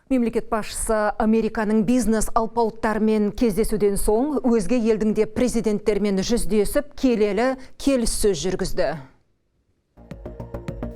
Мемлекет басшысы Американың бизнес алпауыттарымен кездесуден соң өзге елдің де президенттермен жүздесіп келелі келіссөз жүргізді.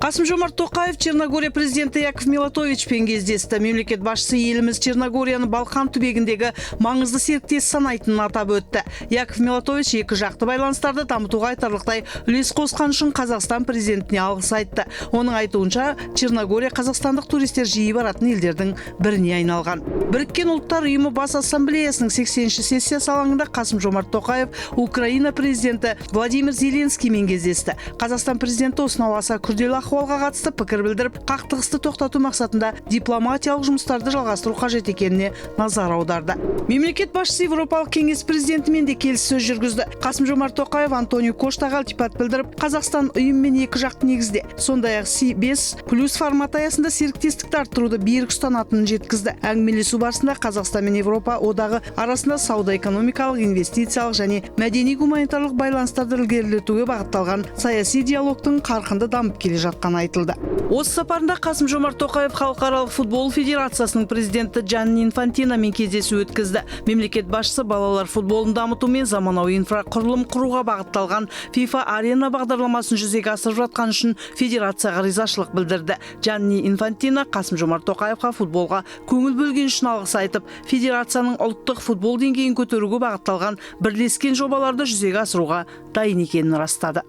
Қасым-Жомарт Тоқаев Черногория президенті Яков Милатовичпен кездесті. Мемлекет басшысы еліміз Черногорияны Балқан түбегіндегі маңызды серіктес санайтынын атап өтті. Яков Милатович екі жақты байланыстарды дамытуға айтарлықтай үлес қосқан үшін Қазақстан президентіне алғыс айтты. Оның айтуынша, Черногория қазақстандық туристер жиі баратын елдердің біріне айналған. Біріккен ұлттар ұйымы бас ассамблеясының 80-ші сессиясы алаңында Қасым-Жомарт Тоқаев Украина президенті Владимир Зеленскиймен кездесті. Қазақстан президенті осынау аса күрделі ахуалға қатысты пікір білдіріп, қақтығысты тоқтату мақсатында дипломатиялық жұмыстарды жалғастыру қажет екеніне назар аударды. Мемлекет басшысы Европалық кеңес президентімен де келіссөз жүргізді. Қасым-Жомарт Тоқаев Антонио Коштаға ілтипат білдіріп, Қазақстан ұйыммен екі жақты негізде, сондай-ақ C5+ формат аясында серіктестікті арттыруды берік ұстанатынын жеткізді. Әңгімелесу барысында Қазақстан мен Европа одағы арасында сауда-экономикалық, инвестициялық және мәдени-гуманитарлық байланыстарды ілгерілетуге бағытталған саяси диалогтың қарқынды дамып келе жатқаны айтылды. Осы сапарында Қасым-Жомарт Тоқаев Халықаралық футбол федерациясының президенті Джанни Инфантиномен кездесу өткізді. Мемлекет басшысы балалар футболын дамыту мен заманауи инфрақұрылым құруға бағытталған FIFA Арена бағдарламасын жүзеге асырып жатқан үшін федерацияға ризашылық білдірді. Джанни Инфантино Қасым-Жомарт Тоқаевқа футболға көңіл бөлген үшін алғыс айтып, федерацияның ұлттық футбол деңгейін көтеруге бағытталған бірлескен жобаларды жүзеге асыруға дайын екенін растады.